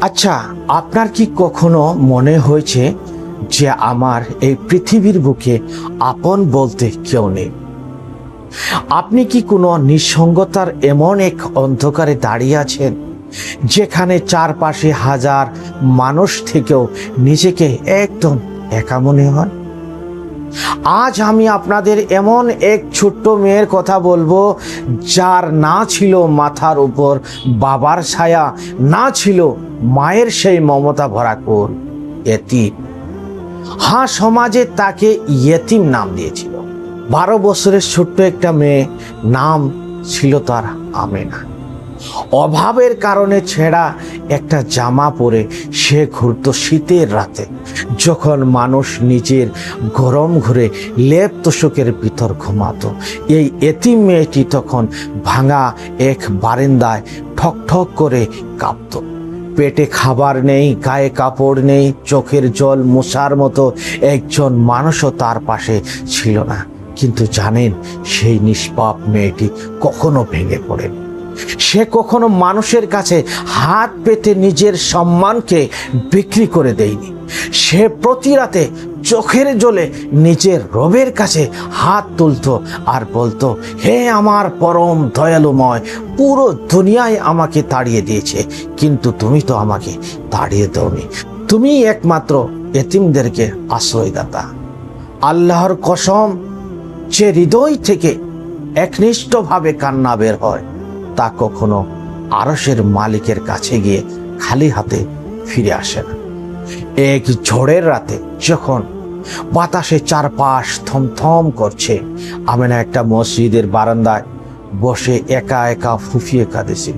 আচ্ছা, আপনার কি কখনো মনে হয়েছে যে আমার এই পৃথিবীর বুকে আপন বলতে কেউ নেই? আপনি কি কোনো নিঃসঙ্গতার এমন এক অন্ধকারে দাঁড়িয়ে আছেন যেখানে চারপাশে হাজার মানুষ থেকেও নিজেকে একদম একা মনে হয়? আজ আমি আপনাদের এমন এক ছোট্ট মেয়ের কথা বলবো, যার না ছিল মাথার উপর বাবার ছায়া, না ছিল মায়ের সেই মমতা ভরা কোল। এতিম। হ্যাঁ, সমাজে তাকে ইয়েতিম নাম দিয়েছিল। 12 বছরের ছোট্ট একটা মেয়ে, নাম ছিল তার আমেনা। অভাবের কারণে ছেঁড়া একটা জামা পরে সে ঘুরত শীতের রাতে, যখন মানুষ নিজের গরম ঘরে লেপ তোষকের ভিতর ঘুমাতো। এই এতিম মেয়েটি তখন ভাঙা এক বারান্দায় ঠক ঠক করে কাঁপত। পেটে খাবার নেই, গায়ে কাপড় নেই, চোখের জল মোছার মতো একজন মানুষও তার পাশে ছিল না। কিন্তু জানেন, সেই নিষ্পাপ মেয়েটি কখনো ভেঙে পড়েনি। সে কখনো মানুষের কাছে হাত পেতে নিজের সম্মানকে বিক্রি করে দেয়নি। সে প্রতি রাতে চোখের জলে নিজের রবের কাছে হাত তুলতো আর বলতো, হে আমার পরম দয়ালুময়, পুরো দুনিয়ায় আমাকে তাড়িয়ে দিয়েছে, কিন্তু তুমি তো আমাকে তাড়িয়ে দাওনি। তুমি একমাত্র এতিমদেরকে আশ্রয়দাতা। আল্লাহর কসম, যে হৃদয় থেকে একনিষ্ঠভাবে কান্না বের হয়, তা কখনো আরশের মালিকের কাছে গিয়ে খালি হাতে ফিরে আসে না। এক ঝড়ের রাতে যখন বাতাসে চারপাশ থমথম করছে, আমেনা একটা মসজিদের বারান্দায় বসে একা একা ফুঁফিয়ে কাঁদেছিল।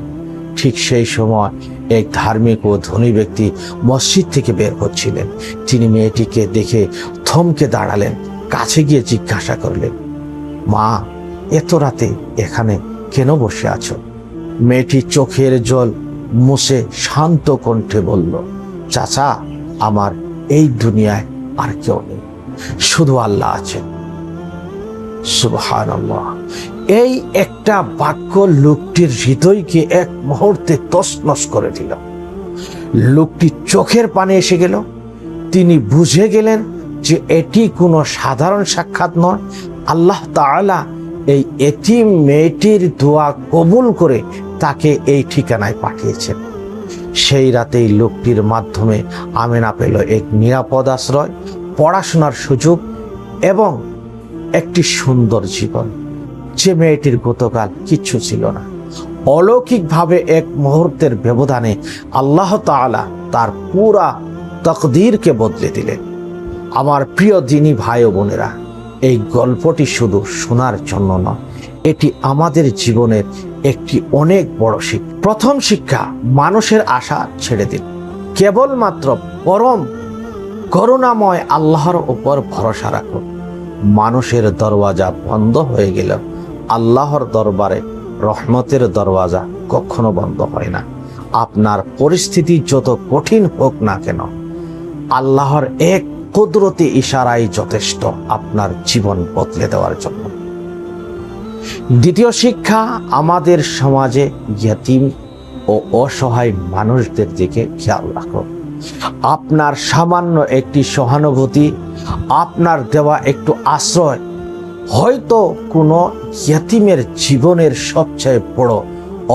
ঠিক সেই সময় এক ধার্মিক ও ধনী ব্যক্তি মসজিদ থেকে বের হচ্ছিলেন। তিনি মেয়েটিকে দেখে থমকে দাঁড়ালেন, কাছে গিয়ে জিজ্ঞাসা করলেন, মা, এত রাতে এখানে কেন বসে আছো? মেয়েটি চোখের জল মুছে শান্ত কণ্ঠে বলল, চাচা, আমার এই দুনিয়ায় আর কেউ নেই, শুধু আল্লাহ আছেন। সুবহানাল্লাহ। এই একটা বাক্য লোকটির হৃদয়কে এক মুহূর্তে তছনছ করে দিল। লোকটি চোখের পানে এসে গেল। তিনি বুঝে গেলেন যে এটি কোনো সাধারণ সাক্ষাৎ নয়। আল্লাহ তাআলা এই এতিম মেয়েটির দোয়া কবুল করে তাকে এই ঠিকানায় পাঠিয়েছেন। সেই রাতেই লোকটির মাধ্যমে আমেনা পেল এক নিরাপদ আশ্রয়, পড়াশোনার সুযোগ এবং একটি সুন্দর জীবন, যে মেয়েটির গতকাল কিচ্ছু ছিল না। অলৌকিকভাবে এক মুহূর্তের ব্যবধানে আল্লাহ তাআলা তার পুরা তকদিরকে বদলে দিলেন। আমার প্রিয় দিনী ভাই ও বোনেরা, এই গল্পটি শুধু শোনার জন্য নয়, এটি আমাদের জীবনের একটি অনেক বড় শিক্ষা। প্রথম শিক্ষা, মানুষের আশা ছেড়ে দিন, কেবলমাত্র পরম করুণাময় আল্লাহর উপর ভরসা রাখুন। মানুষের দরওয়াজা বন্ধ হয়ে গেল, আল্লাহর দরবারে রহমতের দরওয়াজা কখনো বন্ধ হয় না। আপনার পরিস্থিতি যত কঠিন হোক না কেন, আল্লাহর এক কুদরতি ইশারাই যথেষ্ট আপনার জীবন বদলে দেওয়ার জন্য। দ্বিতীয় শিক্ষা, আমাদের সমাজে ইয়তীম ও অসহায় মানুষদের দিকে খেয়াল রাখুন। আপনার সামান্য একটি সহানুভূতি, আপনার দেওয়া একটু আশ্রয় হয়তো কোনো ইয়তীমের জীবনের সবচেয়ে বড়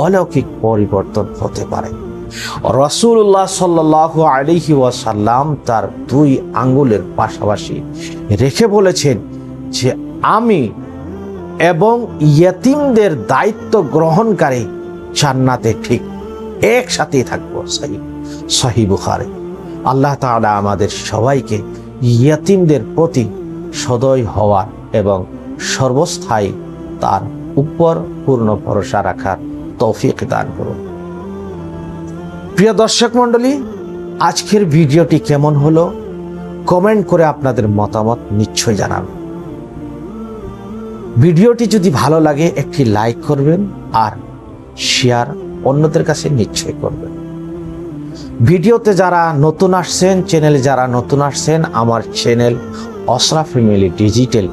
অলৌকিক পরিবর্তন হতে পারে। রাসূলুল্লাহ সাল্লাল্লাহু আলাইহি ওয়াসাল্লাম তার 2 আঙ্গুলের পাশাপাশি রেখে বলেছেন যে আমি এবং ইয়তীমদের দায়িত্ব গ্রহণকারী জান্নাতে ঠিক একসাথেই থাকবো। সহিহ বুখারী। আল্লাহ তাআলা আমাদের সবাইকে ইয়তীমদের প্রতি সদয় হওয়ার এবং সর্বস্থায়ী তার উপর পূর্ণ ভরসা রাখার তৌফিক দান করুন। প্রিয় দর্শক মণ্ডলী, আজকের ভিডিওটি কেমন হলো কমেন্ট করে আপনাদের মতামত নিশ্চয়ই জানাবেন। ভিডিওটি যদি ভালো লাগে একটি লাইক করবেন আর শেয়ার অন্যদের কাছে নিশ্চয়ই করবেন। ভিডিওতে যারা নতুন আসছেন, চ্যানেলে যারা নতুন আসছেন, আমার চ্যানেল অসরা ফ্যামিলি ডিজিটাল,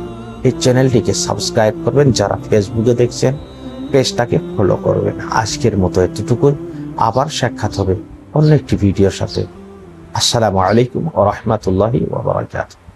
এই চ্যানেলটিকে সাবস্ক্রাইব করবেন। যারা ফেসবুকে দেখছেন, পেজটাকে ফলো করবেন। আজকের মতো এতটুকুই, আবার সাক্ষাৎ হবে অন্য একটি ভিডিওর সাথে। আসসালামু আলাইকুম ওয়া রাহমাতুল্লাহি ওয়া বারাকাতুহু।